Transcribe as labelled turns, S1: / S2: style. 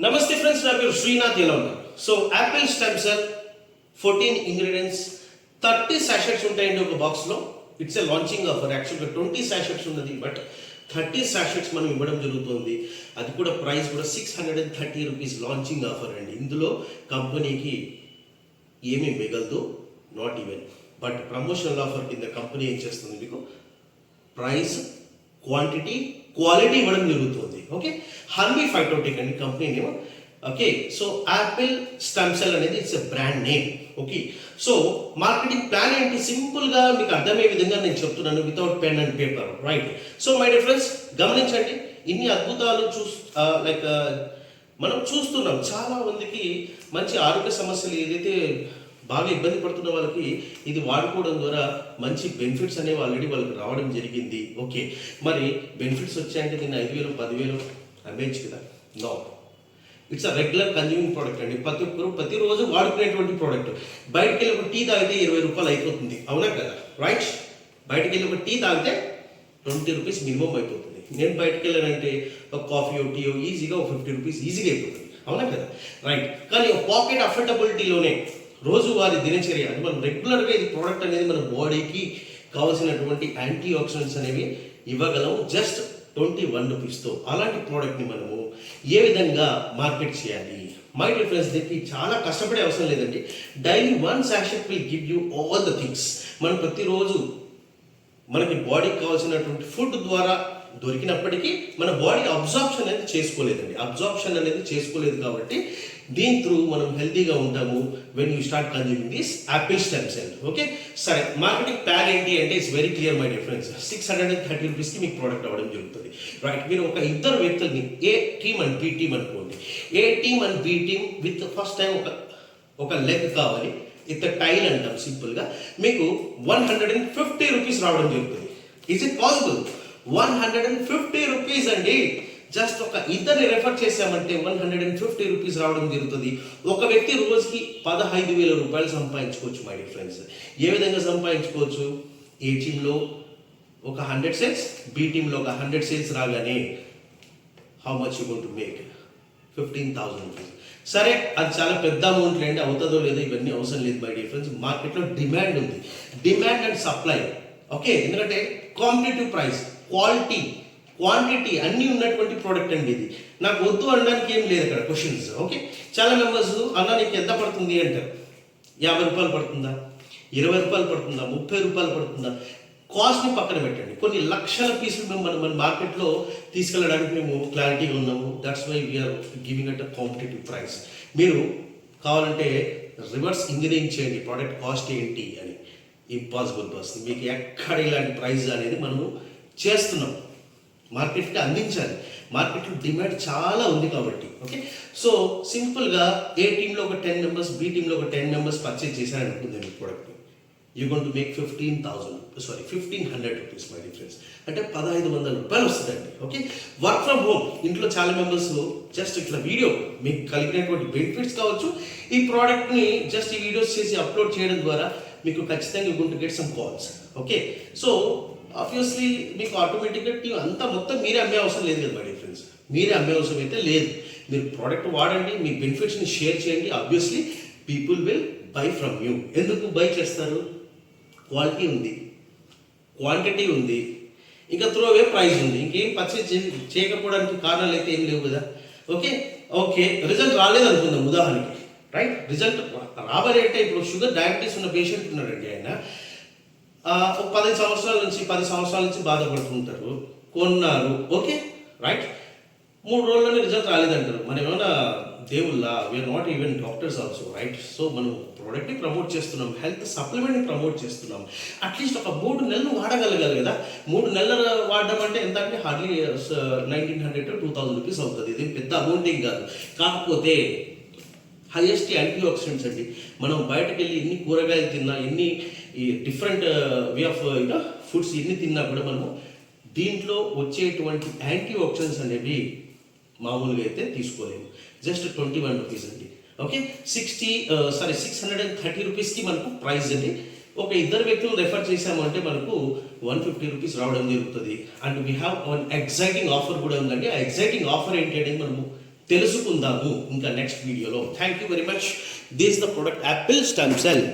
S1: Namaste friends, నా పేరు శ్రీనాథ్. ఎలా ఉన్నారు? So apple stem cell 14 ingredients 30 sachets ఉంటాయండి ఒక బాక్స్లో. It's a launching offer. యాక్చువల్గా 20 సాషెట్స్ ఉన్నది, బట్ 30 సాషెట్స్ మనం ఇవ్వడం జరుగుతుంది. అది కూడా ప్రైస్ కూడా 630 రూపీస్ లాంచింగ్ ఆఫర్ అండి. ఇందులో కంపెనీకి ఏమీ మిగలదు, not even. But promotional offer కింద కంపెనీ ఏం చేస్తుంది, మీకు ప్రైస్, క్వాంటిటీ, క్వాలిటీ ఇవ్వడం జరుగుతుంది. ఓకే, హర్బీ ఫైటోటెక్ అండి company name. Okay, so apple stem cell అనేది it's a brand name. Okay, so marketing plan ఏంటి, సింపుల్గా మీకు అర్థమయ్యే విధంగా నేను చెప్తున్నాను, without pen and paper. Right, so my dear friends గమనించండి, ఇన్ని అద్భుతాలు మనం చూస్తున్నాం. చాలా మందికి మంచి ఆరోగ్య సమస్యలు ఏదైతే బాగా ఇబ్బంది పడుతున్న వాళ్ళకి ఇది వాడుకోవడం ద్వారా మంచి బెనిఫిట్స్ అనేవి ఆల్రెడీ వాళ్ళకి రావడం జరిగింది. ఓకే, మరి బెనిఫిట్స్ వచ్చాయంటే దీన్ని 5,000 10,000 అమ్మేయచ్చు కదా? No, it's a regular consuming product అండి. ప్రతి ఒక్కరు ప్రతిరోజు వాడుకునేటువంటి ప్రోడక్ట్. బయటకు వెళ్ళి ఒక టీ తాగితే 20 రూపాయలు అయిపోతుంది, అవునా కదా? రైట్, బయటకు వెళ్ళి ఒక టీ తాగితే 20 రూపీస్ మినిమం అయిపోతుంది. నేను బయటకు వెళ్ళానంటే ఒక కాఫీయో టీయో ఈజీగా ఒక 50 రూపీస్ ఈజీగా అయిపోతుంది, అవునా కదా? రైట్, కానీ ఒక పాకెట్ అఫోర్డబిలిటీలోనే రోజువారీ దినచర్య అంటే మనం రెగ్యులర్గా ఇది ప్రోడక్ట్ అనేది మన బాడీకి కావాల్సినటువంటి యాంటీ ఆక్సిడెంట్స్ అనేవి ఇవ్వగలము జస్ట్ 21 రూపీస్తో. అలాంటి ప్రోడక్ట్ని మనము ఏ విధంగా మార్కెట్ చేయాలి? మై డియర్ ఫ్రెండ్స్, దీనికి చాలా కష్టపడే అవసరం లేదండి. Daily 1 sachet will give you all the things. మనం ప్రతిరోజు మనకి బాడీకి కావాల్సినటువంటి ఫుడ్ ద్వారా దొరికినప్పటికీ మన బాడీ అబ్జార్ప్షన్ అనేది చేసుకోలేదు కాబట్టి దీని త్రూ మనం హెల్తీగా ఉంటాము when you start consuming this Apple stem cell. Okay, సరే, మార్కెటింగ్ ప్లాన్ ఏంటి అంటే it's very clear my dear friends. 630 రూపీస్కి మీకు ప్రోడక్ట్ అవ్వడం జరుగుతుంది. రైట్, మీరు ఒక ఇద్దరు వ్యక్తుల్ని A team and B team అనుకోండి. A team and B team with first time ఒక లెగ్ కావాలి, ఇత్ టైల్ అంటాం సింపుల్గా. మీకు 150 రూపీస్ రావడం జరుగుతుంది. Is it possible? 150 రూపీస్ అండి. జస్ట్ ఒక ఇద్దరిని రెఫర్ చేసామంటే 150 రూపీస్ రావడం జరుగుతుంది. ఒక వ్యక్తి రోజుకి 15,000 రూపాయలు సంపాదించుకోవచ్చు మై డియర్ ఫ్రెండ్స్. ఏ విధంగా సంపాదించుకోవచ్చు? ఏ టీంలో ఒక 100 సేల్స్, బి టీంలో ఒక 100 సేల్స్ రాగానే how much you going to make? 15,000 rupees. సరే, అది చాలా పెద్ద అమౌంట్ లేండి, అవుతుందో లేదో ఇవన్నీ అవసరం లేదు మై డియర్ ఫ్రెండ్స్. మార్కెట్లో డిమాండ్ ఉంది, డిమాండ్ అండ్ సప్లై. ఓకే, ఎందుకంటే కాంపిటేటివ్ ప్రైస్, క్వాలిటీ, క్వాంటిటీ అన్నీ ఉన్నటువంటి ప్రోడక్ట్ అండి ఇది. నాకు వద్దు అనడానికి ఏం లేదు అక్కడ క్వశ్చన్స్. ఓకే, చాలా మెంబర్స్ అన్న నీకు ఎంత పడుతుంది అంటారు. 50 రూపాయలు పడుతుందా, 20 రూపాయలు పడుతుందా, 30 రూపాయలు పడుతుందా? కాస్ట్ని పక్కన పెట్టండి. కొన్ని లక్షల పీసులు మన మార్కెట్లో తీసుకెళ్ళడానికి మేము క్లారిటీగా ఉన్నాము. That's why we are giving at a competitive price. మీరు కావాలంటే రివర్స్ ఇంజనీరింగ్ చేయండి, ప్రోడక్ట్ కాస్ట్ ఏంటి అని. ఇంపాసిబుల్ పర్సన్, మీకు ఎక్కడ ఇలాంటి ప్రైస్ అనేది మనము చేస్తున్నాం, మార్కెట్కి అందించాలి. మార్కెట్లో డిమాండ్ చాలా ఉంది కాబట్టి. ఓకే, సో సింపుల్గా ఏ టీంలో ఒక 10 మెంబర్స్, బి టీంలో ఒక 10 మెంబర్స్ పర్చేజ్ చేశారనుకుంది మీ ప్రోడక్ట్ని. You going to make 1500 rupees my difference, అంటే 1,500 రూపాయలు వస్తుందండి. ఓకే, వర్క్ ఫ్రమ్ హోమ్, ఇంట్లో చాలా మెంబర్స్ జస్ట్ ఇట్లా వీడియో మీకు కలిగినటువంటి బెనిఫిట్స్ కావచ్చు, ఈ ప్రోడక్ట్ని జస్ట్ ఈ వీడియోస్ చేసి అప్లోడ్ చేయడం ద్వారా మీకు ఖచ్చితంగా you going to get some calls. Okay, so obviously మీకు ఆటోమేటిక్గా టీం అంతా మొత్తం మీరే అమ్మే అవసరం లేదు కదా మై డియర్ ఫ్రెండ్స్. మీరే అమ్మే అవసరం అయితే లేదు. మీరు ప్రోడక్ట్ వాడండి, మీ బెనిఫిట్స్ని షేర్ చేయండి. Obviously people will buy from you. ఎందుకు బై చేస్తారు? క్వాలిటీ ఉంది, క్వాంటిటీ ఉంది, ఇంకా త్రో అవే ప్రైస్ ఉంది. ఇంకేం పర్చేజ్ చేయకపోవడానికి కారణాలు అయితే ఏం లేవు కదా. ఓకే, ఓకే, రిజల్ట్ రాలేదు అనుకుందాం ఉదాహరణకి. రైట్, రిజల్ట్ రావాలి అంటే ఇప్పుడు షుగర్ డయాబెటీస్ ఉన్న పేషెంట్ ఉన్నాడండి. ఆయన ఒక 10 సంవత్సరాల నుంచి బాధపడుతుంటారు, కొన్నారు. ఓకే, రైట్, 3 రోజుల్లోనే రిజల్ట్ రాలేదంటారు. మనం ఏమైనా దేవుళ్ళ? We are not even doctors also. Right, so మనం ప్రోడక్ట్ని ప్రమోట్ చేస్తున్నాం, హెల్త్ సప్లిమెంట్ని ప్రమోట్ చేస్తున్నాం. అట్లీస్ట్ ఒక 3 నెలలు వాడగలగాలి కదా. 3 నెలలు వాడడం అంటే ఎంత అంటే హార్డ్లీ 1,900 to 2,000 రూపీస్ అవుతుంది. ఇది పెద్ద అమౌంట్ ఏం కాదు. కాకపోతే హైయెస్ట్ యాంటీ ఆక్సిడెంట్స్ అండి. మనం బయటకు వెళ్ళి ఎన్ని కూరగాయలు తిన్నా, ఎన్ని ఈ డిఫరెంట్ వే ఆఫ్ ఫుడ్స్ ఎన్ని తిన్నా కూడా మనము దీంట్లో వచ్చేటువంటి యాంటీ ఆక్సిడెంట్స్ అనేవి మామూలుగా అయితే తీసుకోలేము. జస్ట్ 21 రూపీస్ అండి. ఓకే, 630 రూపీస్కి మనకు ప్రైస్ అండి. ఒక ఇద్దరు వ్యక్తులు రెఫర్ చేసాము అంటే మనకు 150 రూపీస్ రావడం జరుగుతుంది. And we have one exciting offer కూడా ఉందండి. ఆ ఎగ్జైటింగ్ ఆఫర్ ఏంటి అనేది మనము తెలుసుకుందాము ఇంకా నెక్స్ట్ వీడియోలో. Thank you very much. This the product Apple stem cell.